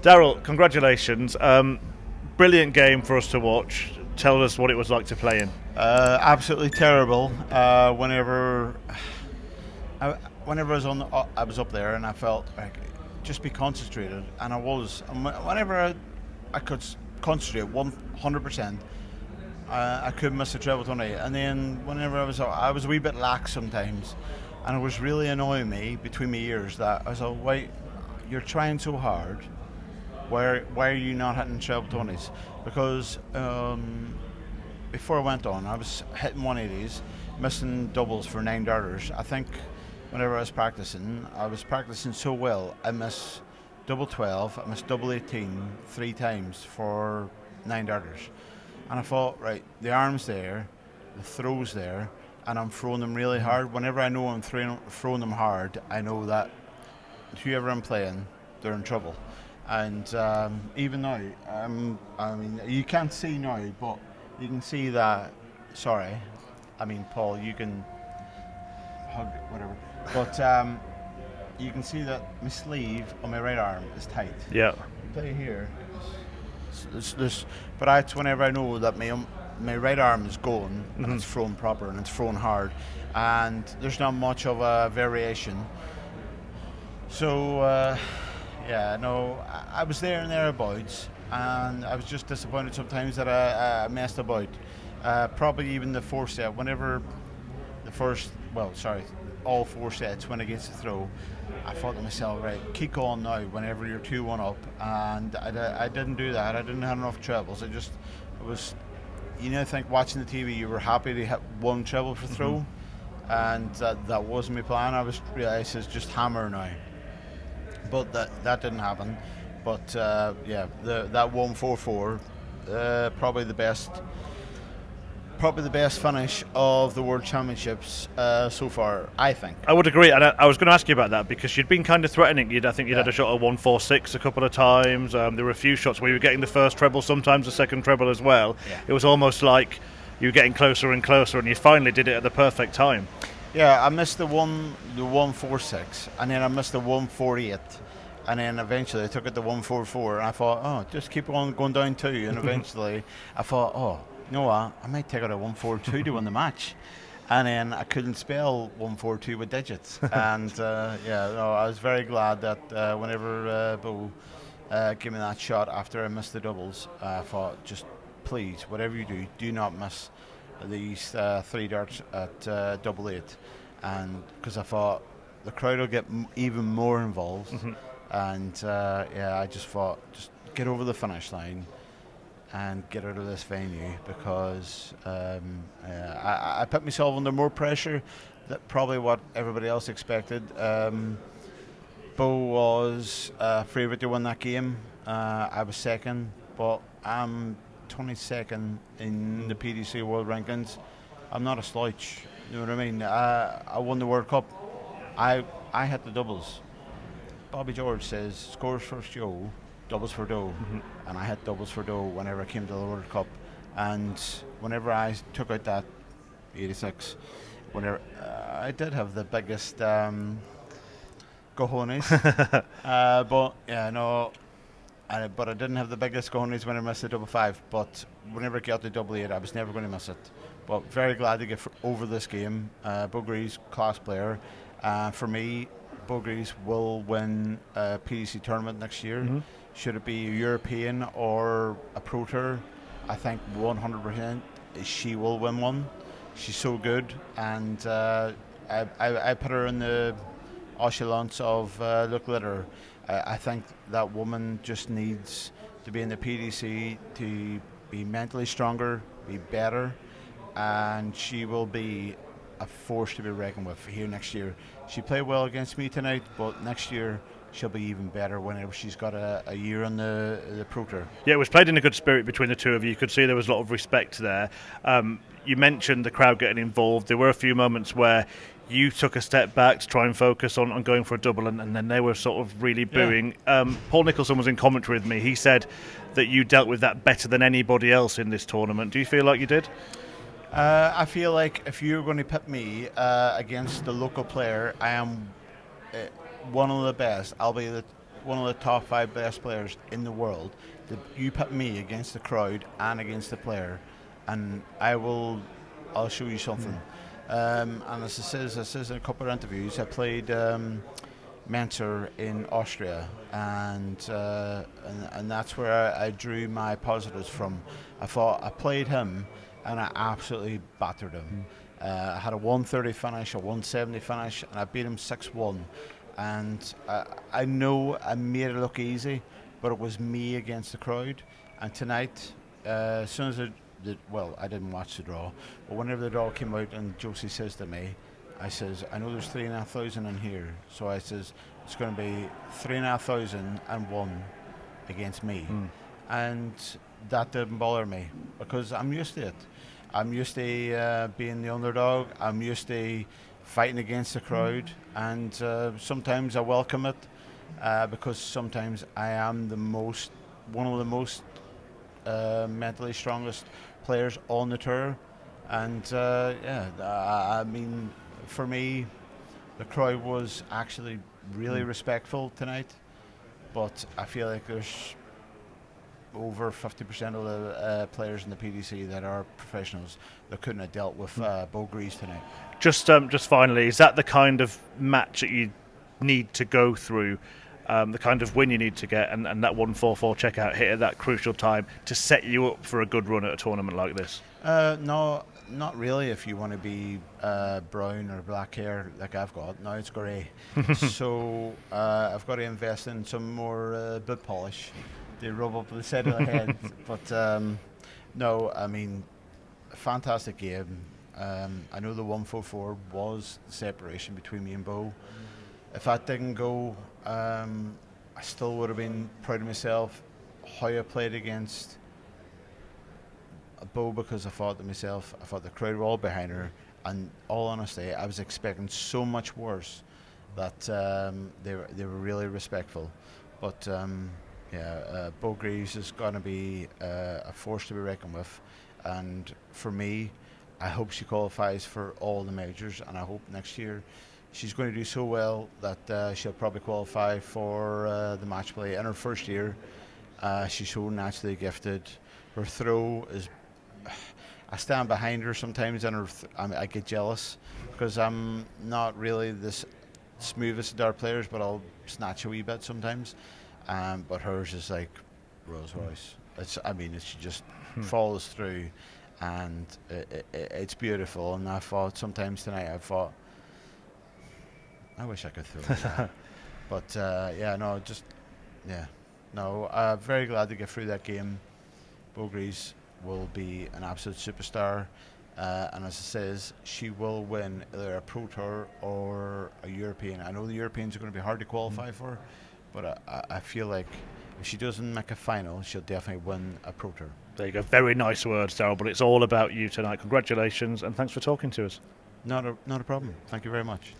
Daryl, congratulations. Brilliant game for us to watch. Tell us what it was like to play in. Absolutely terrible. Whenever I was up there, and I felt like just be concentrated, and I was. And whenever I could concentrate 100%, I couldn't miss a treble 20. And then whenever I was a wee bit lax sometimes, and it was really annoying me between my ears that I was like, why you're trying so hard? Why are you not hitting treble 20s? Because before I went on, I was hitting 180s, missing doubles for 9 darters. I think whenever I was practicing so well. I missed double 12, I missed double 18 3 times for 9 darters. And I thought, right, the arm's there, the throw's there, and I'm throwing them really hard. Whenever I know I'm throwing them hard, I know that whoever I'm playing, they're in trouble. And even now, I mean, you can't see now, but you can see that. Sorry, I mean, Paul, you can hug whatever, but you can see that my sleeve on my right arm is tight. Yeah. You play here, but that's whenever I know that my right arm is going and it's thrown proper and it's thrown hard, and there's not much of a variation. So. Yeah, no, I was there and thereabouts, and I was just disappointed sometimes that I messed about. Probably even the fourth set, whenever all 4 sets went against the throw, I thought to myself, right, keep going now whenever you're 2-1 up, and I didn't do that. I didn't have enough trebles. It was, I think watching the TV, you were happy to hit 1 treble for throw, and that wasn't my plan. I realised it's just hammer now. But that didn't happen. But that 144, probably the best finish of the World Championships so far, I think. I would agree, and I was going to ask you about that because you'd been kind of threatening. I think you'd had a shot of 146 a couple of times. There were a few shots where you were getting the first treble, sometimes the second treble as well. Yeah. It was almost like you were getting closer and closer, and you finally did it at the perfect time. Yeah, I missed the 146, and then I missed the 148, and then eventually I took it to 144, and I thought, just keep on going down 2, and eventually I thought, you know what, I might take it at 142 to win the match, and then I couldn't spell 142 with digits, and I was very glad that whenever Bo gave me that shot after I missed the doubles, I thought, just please, whatever you do not miss these 3 darts at double 8, and because I thought the crowd will get even more involved, and I just thought, just get over the finish line and get out of this venue, because I put myself under more pressure than probably what everybody else expected. Bo was favourite to win that game. I was second, but I'm 22nd in the PDC World Rankings. I'm not a slouch, you know what I mean? I won the World Cup. I hit the doubles. Bobby George says, scores for Joe, doubles for Doe, and I hit doubles for Doe whenever I came to the World Cup. And whenever I took out that 86, I did have the biggest cojones, but I didn't have the biggest cojones when I missed the double 5. But whenever I got the double 8, I was never going to miss it. But very glad to get over this game. Bo Greaves, class player. For me, Bo Greaves will win a PDC tournament next year. Should it be a European or a Pro Tour, I think 100% she will win one. She's so good, and I put her in the echelons of look at her. I think that woman just needs to be in the PDC to be mentally stronger, be better, and she will be a force to be reckoned with here next year. She played well against me tonight, but next year she'll be even better whenever she's got a year on the Pro Tour. Yeah, it was played in a good spirit between the two of you. You could see there was a lot of respect there. You mentioned the crowd getting involved. There were a few moments where you took a step back to try and focus on going for a double, and then they were sort of really booing. Yeah. Paul Nicholson was in commentary with me. He said that you dealt with that better than anybody else in this tournament. Do you feel like you did? I feel like if you're going to pit me against the local player, I am one of the best. I'll be one of the top 5 best players in the world, you put me against the crowd and against the player, and I'll show you something. And as I says in a couple of interviews, I played Mentor in Austria, and that's where I drew my positives from. I thought I played him, and I absolutely battered him. I had a 130 finish, a 170 finish, and I beat him 6-1. And I know I made it look easy, but it was me against the crowd. And tonight, as soon as I didn't watch the draw, but whenever the draw came out and Josie says to me, I says, I know there's 3,500 in here, so I says it's going to be 3,500 and one against me, and that didn't bother me because I'm used to it. I'm used to being the underdog. I'm used to fighting against the crowd, and sometimes I welcome it because sometimes I am one of the most mentally strongest players on the tour, and I mean, for me, the crowd was actually really respectful tonight, but I feel like there's over 50% of the players in the PDC that are professionals that couldn't have dealt with Bo Greaves tonight. Just finally, is that the kind of match that you need to go through, the kind of win you need to get, and that 144 checkout hit at that crucial time to set you up for a good run at a tournament like this? No, not really. If you want to be brown or black hair like I've got, now it's grey. So I've got to invest in some more bib polish. They rub up the side of the head. But no, I mean, fantastic game. I know the 144 was the separation between me and Bo. If that didn't go, I still would have been proud of myself how I played against Bo, because I thought to myself, I thought the crowd were all behind her, and all honesty, I was expecting so much worse that they were really respectful. But Bo Greaves is going to be a force to be reckoned with, and for me, I hope she qualifies for all the majors, and I hope next year she's going to do so well that she'll probably qualify for the match play in her first year. She's so naturally gifted. Her throw is, I stand behind her sometimes, and I get jealous because I'm not really this smoothest of dart players, but I'll snatch a wee bit sometimes. But hers is like Rolls Royce. She just follows through, and it's beautiful. And I thought sometimes tonight, I wish I could throw that. But I'm very glad to get through that game. Bo Greaves will be an absolute superstar, and as it says, she will win either a Pro Tour or a European. I know the Europeans are going to be hard to qualify for, but I feel like if she doesn't make a final, she'll definitely win a Pro Tour. There you go. Very nice words, Daryl, but it's all about you tonight. Congratulations, and thanks for talking to us. Not a problem. Thank you very much.